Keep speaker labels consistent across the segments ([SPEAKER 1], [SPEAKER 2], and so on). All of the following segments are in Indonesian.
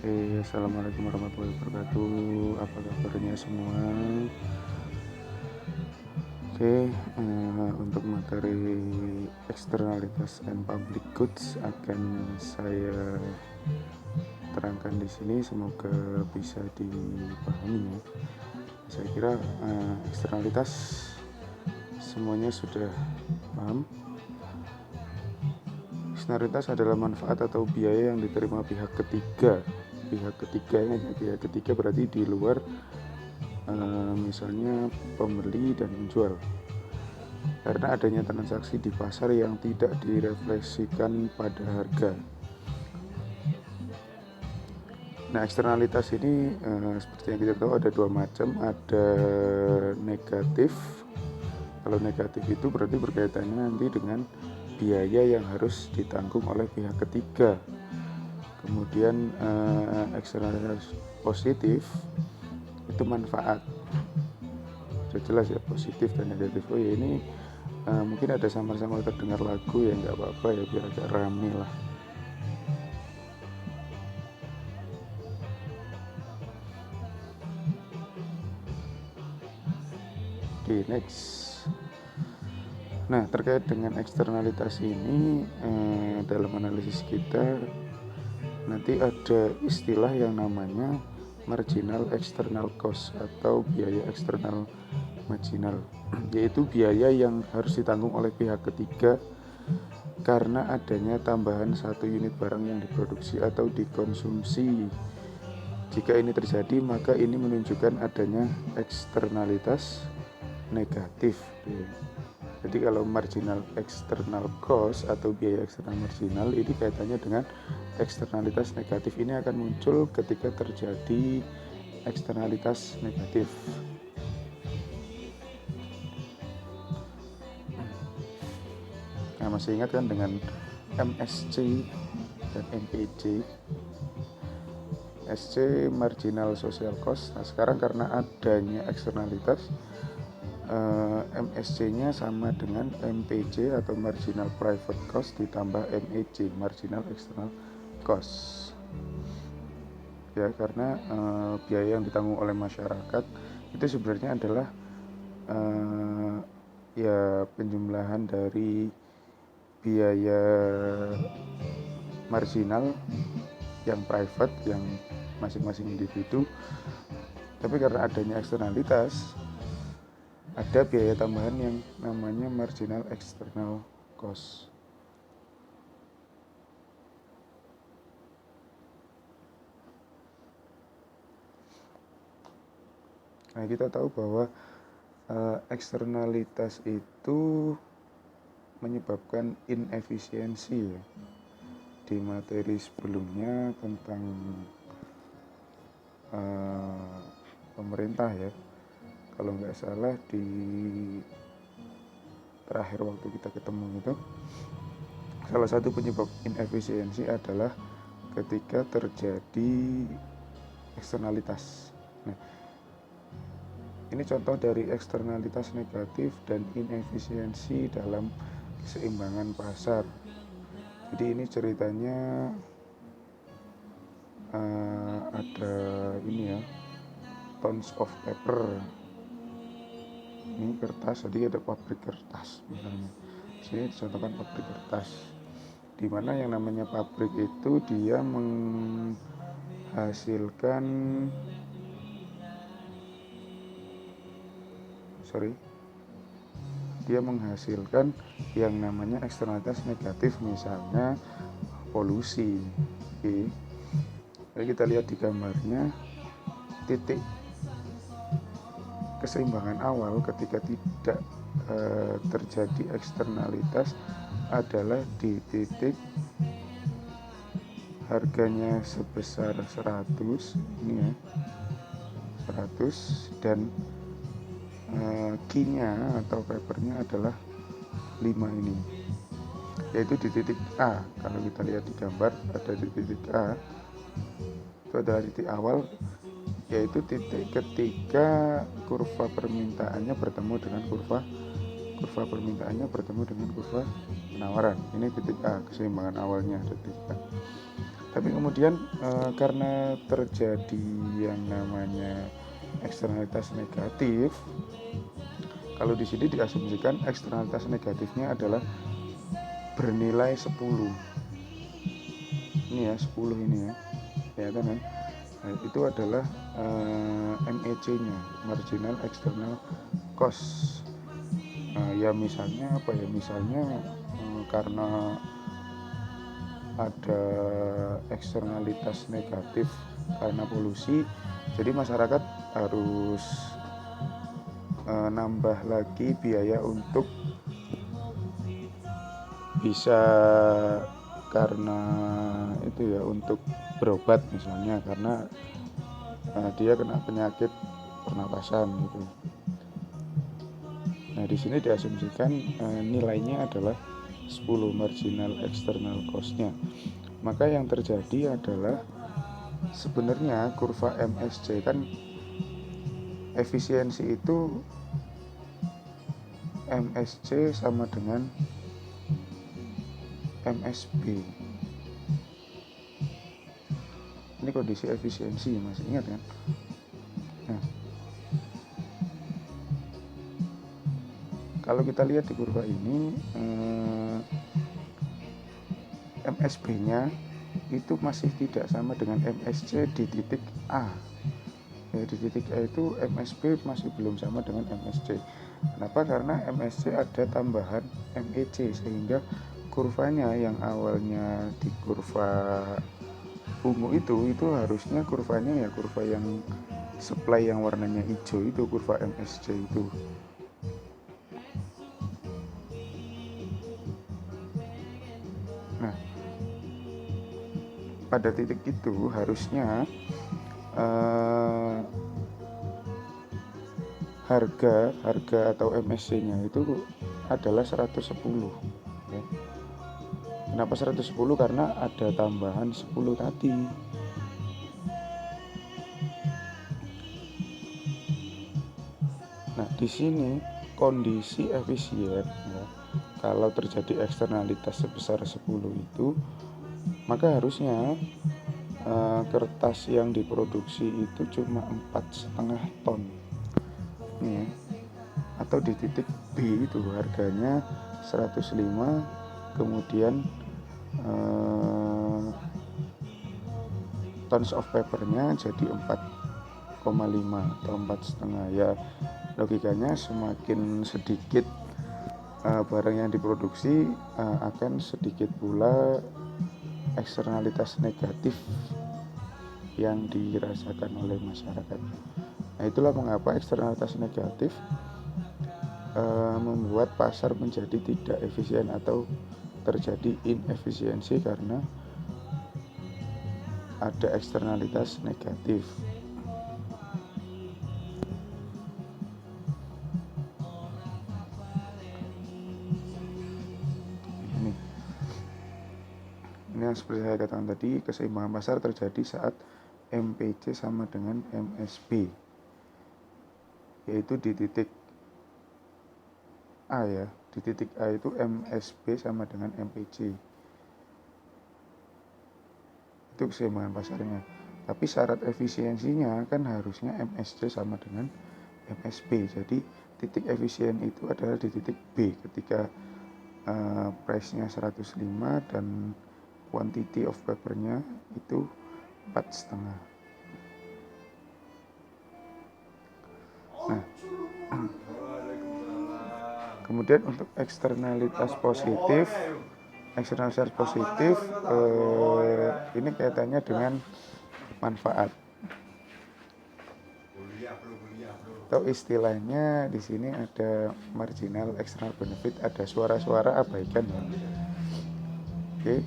[SPEAKER 1] Oke, assalamualaikum warahmatullahi wabarakatuh. Apa kabarnya semua? Oke, untuk materi eksternalitas and public goods akan saya terangkan di sini. Semoga bisa dipahami ya. Saya kira eksternalitas semuanya sudah paham. Eksternalitas adalah manfaat atau biaya yang diterima pihak ketiga. Pihak ketiga berarti di luar misalnya pembeli dan penjual, karena adanya transaksi di pasar yang tidak direfleksikan pada harga. Nah, eksternalitas ini seperti yang kita tahu ada dua macam. Ada negatif. Kalau negatif itu berarti berkaitannya nanti dengan biaya yang harus ditanggung oleh pihak ketiga. Kemudian eksternalitas positif itu manfaat. Sudah jelas ya, positif dan negatif. Oh ya, ini mungkin ada samar-samar terdengar lagu ya, nggak apa-apa ya, biar agak rame lah. Oke, next. Nah, terkait dengan eksternalitas ini dalam analisis kita nanti ada istilah yang namanya marginal external cost atau biaya eksternal marginal, yaitu biaya yang harus ditanggung oleh pihak ketiga karena adanya tambahan satu unit barang yang diproduksi atau dikonsumsi. Jika ini terjadi, maka ini menunjukkan adanya eksternalitas negatif. Jadi kalau marginal external cost atau biaya eksternal marginal ini kaitannya dengan eksternalitas negatif. Ini akan muncul ketika terjadi eksternalitas negatif. Nah, masih ingat kan dengan MSC dan MPC? SC marginal social cost. Nah, sekarang karena adanya eksternalitas, MSC-nya sama dengan MPC atau marginal private cost ditambah MEC marginal external cost. Ya, karena biaya yang ditanggung oleh masyarakat itu sebenarnya adalah ya penjumlahan dari biaya marginal yang private yang masing-masing individu. Tapi karena adanya eksternalitas, ada biaya tambahan yang namanya marginal external cost. Nah, kita tahu bahwa eksternalitas itu menyebabkan inefisiensi ya. Di materi sebelumnya tentang pemerintah ya, kalau nggak salah di terakhir waktu kita ketemu itu, salah satu penyebab inefisiensi adalah ketika terjadi eksternalitas. Nah, ini contoh dari eksternalitas negatif dan inefisiensi dalam keseimbangan pasar. Jadi ini ceritanya ada ini ya, tons of paper. Ini kertas, jadi ada pabrik kertas misalnya. Sini dicontohkan pabrik kertas, di mana yang namanya pabrik itu dia menghasilkan yang namanya eksternalitas negatif, misalnya polusi. Oke. Jadi kita lihat di gambarnya, titik keseimbangan awal ketika tidak terjadi eksternalitas adalah di titik harganya sebesar 100 ini ya, 100, dan key-nya atau papernya adalah 5 ini, yaitu di titik A. Kalau kita lihat di gambar, ada di titik A, itu adalah titik awal, yaitu titik ketika kurva permintaannya bertemu dengan kurva penawaran. Ini titik A, keseimbangan awalnya ada titik A. Tapi kemudian karena terjadi yang namanya eksternalitas negatif, kalau di sini diasumsikan eksternalitas negatifnya adalah bernilai 10. Ini ya 10 ini ya. Ya kan? Nah, itu adalah MEC-nya, marginal external cost. Ya misalnya apa ya? Misalnya karena ada eksternalitas negatif karena polusi, jadi masyarakat harus nambah lagi biaya untuk bisa, karena itu ya, untuk berobat misalnya karena dia kena penyakit pernapasan gitu. Nah di sini diasumsikan nilainya adalah 10 marginal external cost-nya. Maka yang terjadi adalah sebenarnya kurva MSC kan efisiensi itu MSC sama dengan MSB. Ini kondisi efisiensi, masih ingat kan? Nah, kalau kita lihat di kurva ini MSB-nya itu masih tidak sama dengan MSC di titik A. Ya, di titik A itu MSB masih belum sama dengan MSC. Kenapa? Karena MSC ada tambahan MEC, sehingga kurvanya yang awalnya di kurva ungu itu harusnya kurvanya ya kurva yang supply yang warnanya hijau itu, kurva MSC itu. Nah, pada titik itu harusnya harga atau MSC-nya itu adalah 110 ya. Kenapa 110? Karena ada tambahan 10 tadi. Nah, di sini kondisi efisien ya. Kalau terjadi eksternalitas sebesar 10 itu, maka harusnya kertas yang diproduksi itu cuma 4,5 ton ya. Atau di titik B itu harganya 105, kemudian tons of papernya jadi 4,5 atau 4,5 ya. Logikanya semakin sedikit barang yang diproduksi akan sedikit pula eksternalitas negatif yang dirasakan oleh masyarakat. Nah, itulah mengapa eksternalitas negatif membuat pasar menjadi tidak efisien atau terjadi inefisiensi karena ada eksternalitas negatif. Ini yang seperti saya katakan tadi, keseimbangan pasar terjadi saat MPC sama dengan MSB, yaitu di titik A ya. Di titik A itu MSB sama dengan MPC. Itu keseimbangan pasarnya. Tapi syarat efisiensinya kan harusnya MSC sama dengan MSB. Jadi titik efisien itu adalah di titik B ketika price-nya 105 dan quantity of paper-nya itu 4,5. Nah, kemudian untuk eksternalitas positif ini kaitannya dengan manfaat. Atau istilahnya di sini ada marginal external benefit, ada suara-suara abaikan ya. Oke,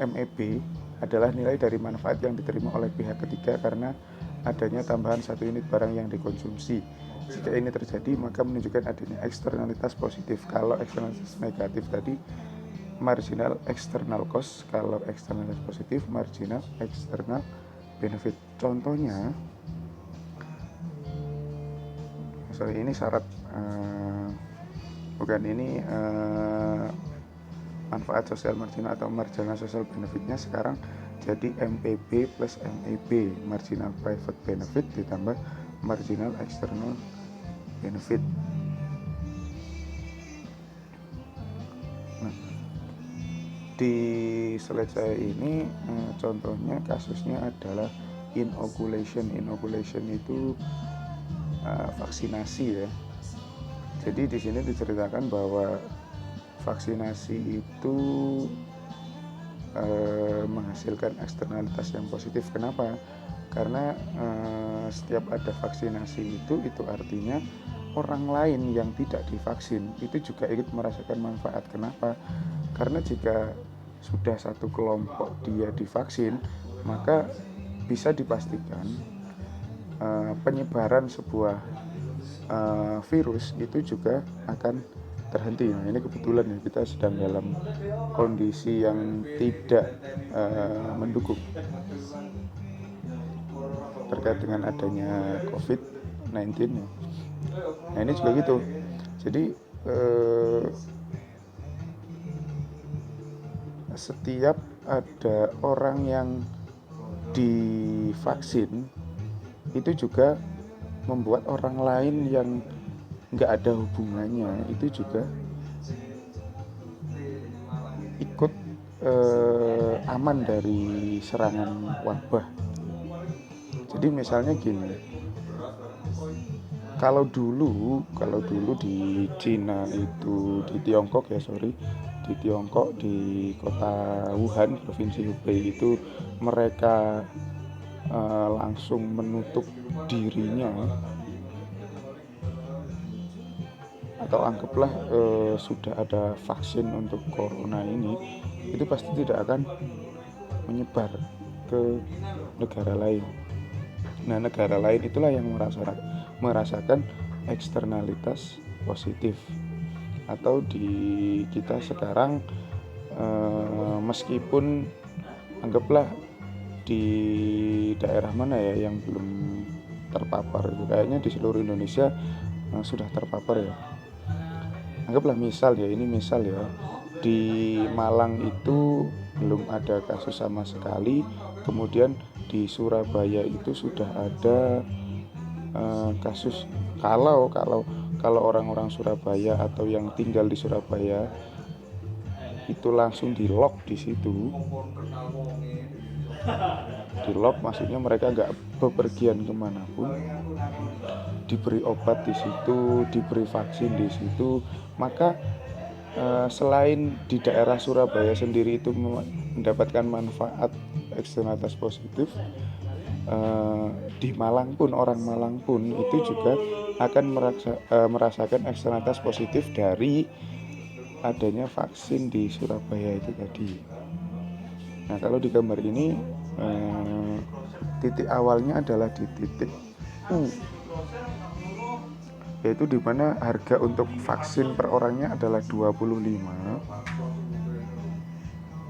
[SPEAKER 1] MEB adalah nilai dari manfaat yang diterima oleh pihak ketiga karena adanya tambahan 1 unit barang yang dikonsumsi. Jika ini terjadi, maka menunjukkan adanya eksternalitas positif. Kalau eksternalitas negatif tadi marginal external cost, kalau eksternalitas positif marginal external benefit. Contohnya, ini syarat manfaat sosial marginal atau marginal social benefitnya sekarang jadi MPB plus MEB, marginal private benefit ditambah marginal external benefit. Nah, di slide saya ini contohnya kasusnya adalah inoculation. Inoculation itu vaksinasi ya. Jadi di sini diceritakan bahwa vaksinasi itu menghasilkan eksternalitas yang positif. Kenapa? Karena setiap ada vaksinasi itu artinya orang lain yang tidak divaksin itu juga ikut merasakan manfaat. Kenapa? Karena jika sudah satu kelompok dia divaksin, maka bisa dipastikan penyebaran sebuah virus itu juga akan terhenti. Nah, ini kebetulan ya, kita sedang dalam kondisi yang tidak mendukung terkait dengan adanya COVID-19 ya. Nah, ini juga gitu. Jadi setiap ada orang yang divaksin itu juga membuat orang lain yang nggak ada hubungannya itu juga ikut aman dari serangan wabah. Jadi misalnya gini, kalau dulu di Cina itu, di Tiongkok di kota Wuhan, provinsi Hubei itu mereka langsung menutup dirinya, atau anggaplah sudah ada vaksin untuk corona ini, itu pasti tidak akan menyebar ke negara lain. Nah, negara lain itulah yang merasakan eksternalitas positif. Atau di kita sekarang meskipun anggaplah di daerah mana ya yang belum terpapar, kayaknya di seluruh Indonesia sudah terpapar ya. Anggaplah misal ya di Malang itu belum ada kasus sama sekali, kemudian di Surabaya itu sudah ada kasus. Kalau orang-orang Surabaya atau yang tinggal di Surabaya itu langsung di lock di situ, di lock maksudnya mereka nggak bepergian kemanapun, diberi obat di situ, diberi vaksin di situ, maka selain di daerah Surabaya sendiri itu mendapatkan manfaat eksternalitas positif, di Malang pun, orang Malang pun itu juga akan merasakan eksternalitas positif dari adanya vaksin di Surabaya itu tadi. Nah, kalau di gambar ini titik awalnya adalah di titik U, yaitu di mana harga untuk vaksin per orangnya adalah 25.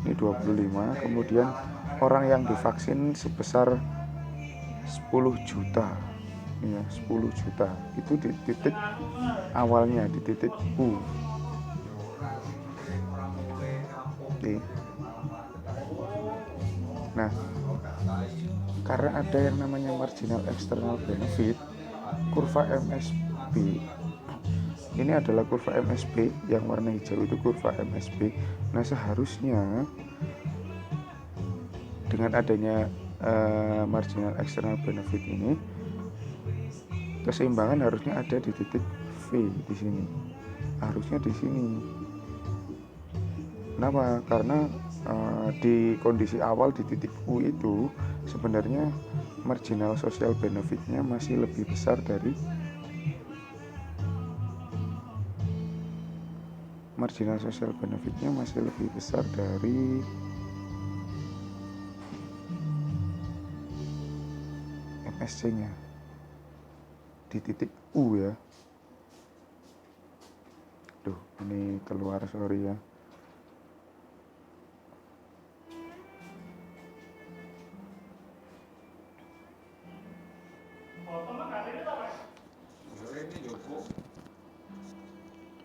[SPEAKER 1] Ini 25, kemudian orang yang divaksin sebesar 10 juta. Ya, 10 juta. Itu di titik awalnya, di titik U. Oke. Nah, karena ada yang namanya marginal external benefit, kurva MSB ini adalah kurva MSB, yang warna hijau itu kurva MSB. Nah, seharusnya dengan adanya marginal external benefit ini, keseimbangan harusnya ada di titik V di sini. Harusnya di sini. Kenapa? Karena di kondisi awal di titik U itu sebenarnya marginal social benefitnya masih lebih besar dari MSC-nya di titik U ya. Duh, ini keluar, sorry ya.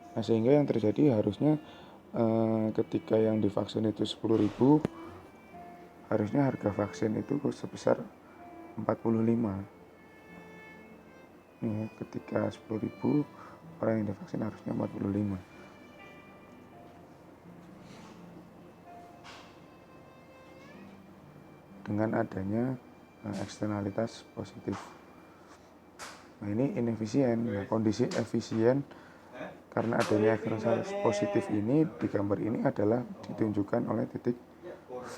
[SPEAKER 1] Nah, sehingga yang terjadi harusnya ketika yang divaksin itu 10.000, harusnya harga vaksin itu sebesar 45. Nih, ketika 10.000 orang yang divaksin harusnya 45. Dengan adanya eksternalitas positif. Nah, ini inefisien. Nah, kondisi efisien karena adanya eksternalitas positif ini di gambar ini adalah ditunjukkan oleh titik V.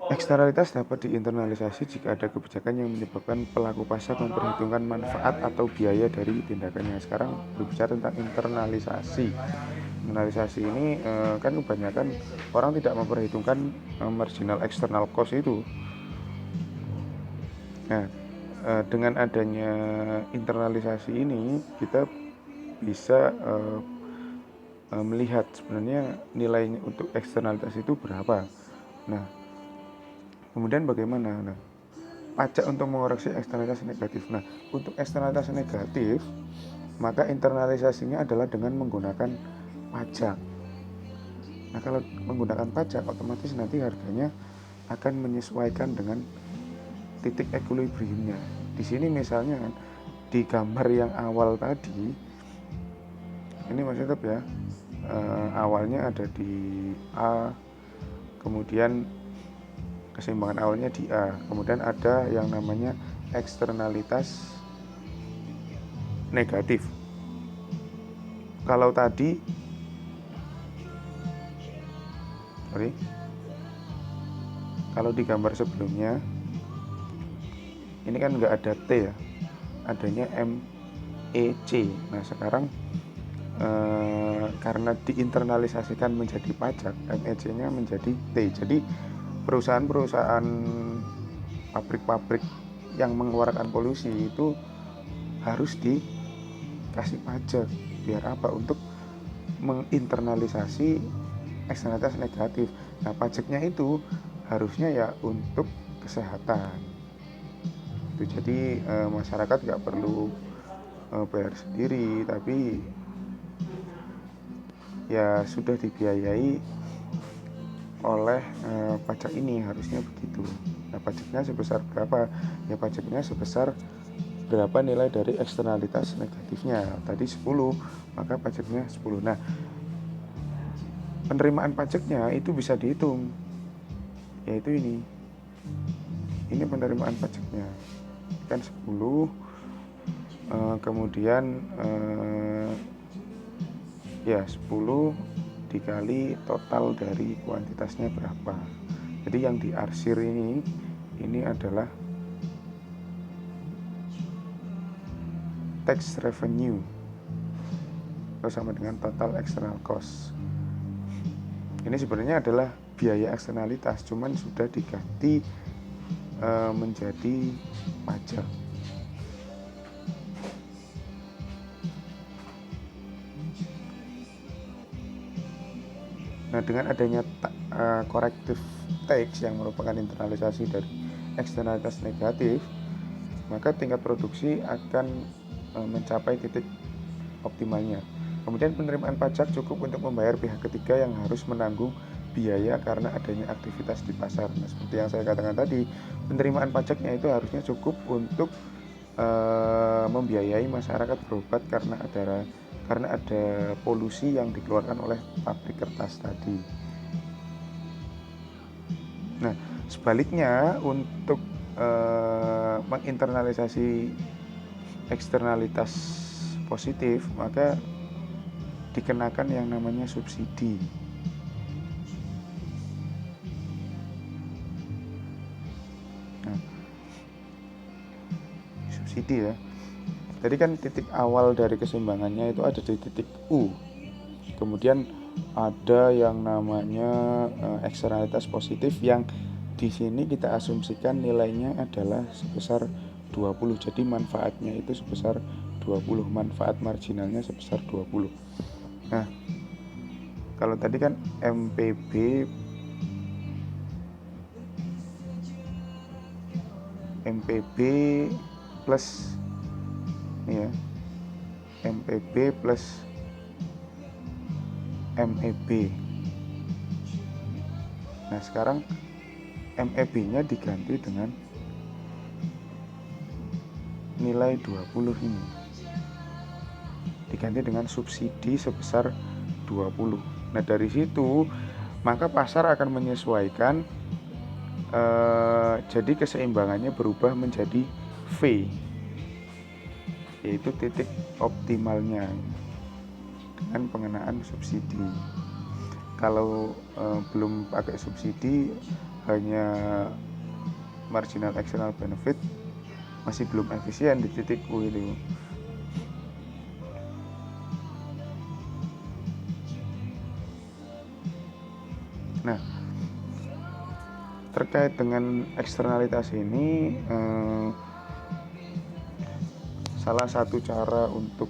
[SPEAKER 1] Eksternalitas dapat diinternalisasi jika ada kebijakan yang menyebabkan pelaku pasar memperhitungkan manfaat atau biaya dari tindakannya. Sekarang berbicara tentang internalisasi. Internalisasi ini kan kebanyakan orang tidak memperhitungkan marginal external cost itu. Nah, dengan adanya internalisasi ini kita bisa melihat sebenarnya nilainya untuk eksternalitas itu berapa. Nah, kemudian bagaimana? Nah, pajak untuk mengoreksi eksternalitas negatif. Nah, untuk eksternalitas negatif, maka internalisasinya adalah dengan menggunakan pajak. Nah, kalau menggunakan pajak, otomatis nanti harganya akan menyesuaikan dengan titik equilibriumnya. Di sini misalnya kan, di gambar yang awal tadi, ini masih tetap ya, awalnya ada di A, kemudian keseimbangan awalnya di A, kemudian ada yang namanya eksternalitas negatif. Kalau tadi kalau di gambar sebelumnya ini kan nggak ada T ya, adanya MEC. Nah, sekarang karena diinternalisasikan menjadi pajak, MEC-nya menjadi T. Jadi perusahaan-perusahaan pabrik-pabrik yang mengeluarkan polusi itu harus dikasih pajak. Biar apa? Untuk menginternalisasi eksternalitas negatif. Nah, pajaknya itu harusnya ya untuk kesehatan. Jadi masyarakat nggak perlu bayar sendiri, tapi ya sudah dibiayai oleh pajak ini, harusnya begitu. Nah, pajaknya sebesar berapa? Ya pajaknya sebesar berapa nilai dari eksternalitas negatifnya. Tadi 10, maka pajaknya 10. Nah, penerimaan pajaknya itu bisa dihitung, yaitu ini penerimaan pajaknya kan 10, kemudian ya 10 dikali total dari kuantitasnya berapa. Jadi yang diarsir ini adalah tax revenue sama dengan total external cost. Ini sebenarnya adalah biaya eksternalitas, cuman sudah diganti menjadi pajak. Nah, dengan adanya corrective tax yang merupakan internalisasi dari eksternalitas negatif, maka tingkat produksi akan mencapai titik optimalnya. Kemudian penerimaan pajak cukup untuk membayar pihak ketiga yang harus menanggung biaya karena adanya aktivitas di pasar. Nah, seperti yang saya katakan tadi, penerimaan pajaknya itu harusnya cukup untuk membiayai masyarakat berobat karena ada polusi yang dikeluarkan oleh pabrik kertas tadi. Nah, sebaliknya untuk menginternalisasi eksternalitas positif, maka dikenakan yang namanya subsidi. Nah, subsidi ya. Jadi kan titik awal dari keseimbangannya itu ada di titik U. Kemudian ada yang namanya eksternalitas positif yang di sini kita asumsikan nilainya adalah sebesar 20. Jadi manfaatnya itu sebesar 20, manfaat marginalnya sebesar 20. Nah, kalau tadi kan MPB plus ini ya, MPB plus MEB. Nah sekarang MEB-nya diganti dengan nilai 20 ini, diganti dengan subsidi sebesar 20. Nah dari situ maka pasar akan menyesuaikan, jadi keseimbangannya berubah menjadi V, yaitu titik optimalnya dengan pengenaan subsidi. Kalau belum pakai subsidi, hanya marginal external benefit, masih belum efisien di titik U itu. Nah terkait dengan eksternalitas ini, salah satu cara untuk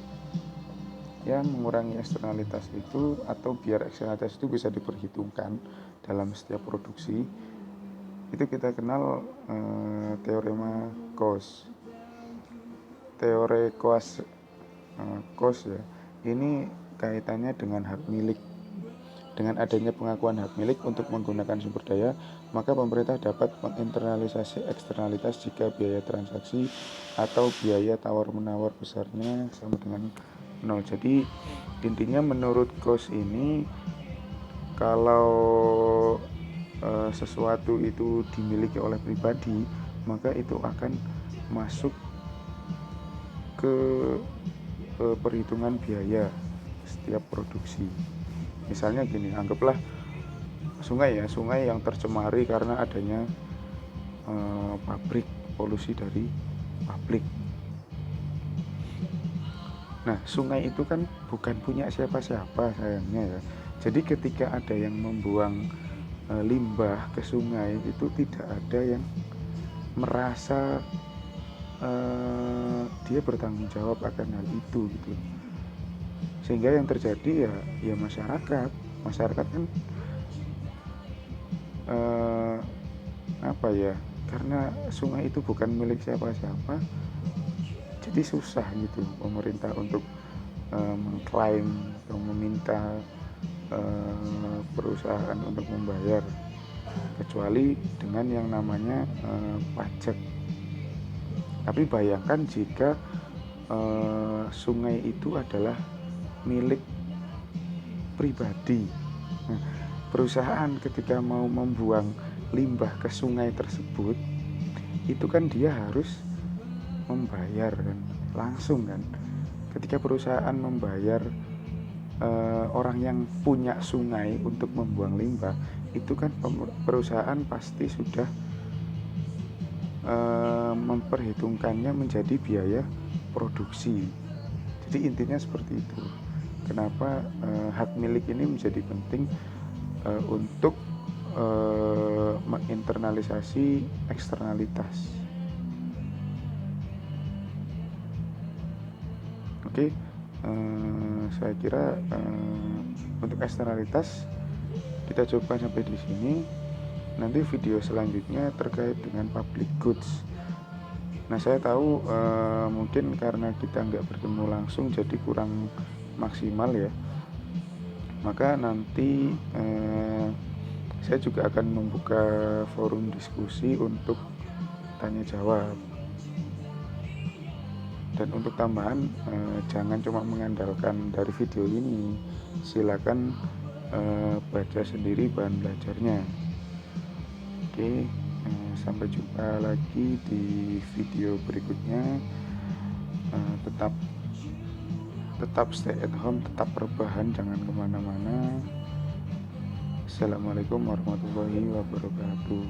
[SPEAKER 1] mengurangi eksternalitas itu, atau biar eksternalitas itu bisa diperhitungkan dalam setiap produksi, itu kita kenal teorema cost. Teori cost ya, ini kaitannya dengan hak milik. Dengan adanya pengakuan hak milik untuk menggunakan sumber daya, maka pemerintah dapat menginternalisasi eksternalitas jika biaya transaksi atau biaya tawar-menawar besarnya sama dengan 0. Jadi intinya menurut cost ini, kalau sesuatu itu dimiliki oleh pribadi, maka itu akan masuk ke perhitungan biaya setiap produksi. Misalnya gini, anggaplah sungai yang tercemari karena adanya pabrik, polusi dari pabrik. Nah sungai itu kan bukan punya siapa-siapa sayangnya ya. Jadi ketika ada yang membuang limbah ke sungai, itu tidak ada yang merasa dia bertanggung jawab akan hal itu gitu. Sehingga yang terjadi ya masyarakat kan karena sungai itu bukan milik siapa-siapa, jadi susah gitu pemerintah untuk mengklaim atau meminta perusahaan untuk membayar, kecuali dengan yang namanya pajak. Tapi bayangkan jika sungai itu adalah milik pribadi. Nah, perusahaan ketika mau membuang limbah ke sungai tersebut, itu kan dia harus membayar kan, langsung kan. Ketika perusahaan membayar orang yang punya sungai untuk membuang limbah, itu kan perusahaan pasti sudah memperhitungkannya menjadi biaya produksi. Jadi intinya seperti itu. Kenapa hak milik ini menjadi penting untuk menginternalisasi eksternalitas. Oke, saya kira untuk eksternalitas kita coba sampai di sini. Nanti video selanjutnya terkait dengan public goods. Nah saya tahu mungkin karena kita nggak bertemu langsung jadi kurang maksimal ya. Maka nanti saya juga akan membuka forum diskusi untuk tanya jawab. Dan untuk tambahan, jangan cuma mengandalkan dari video ini, silakan baca sendiri bahan belajarnya. Oke, sampai jumpa lagi di video berikutnya. Tetap stay at home, tetap rebahan, jangan kemana-mana. Assalamualaikum warahmatullahi wabarakatuh.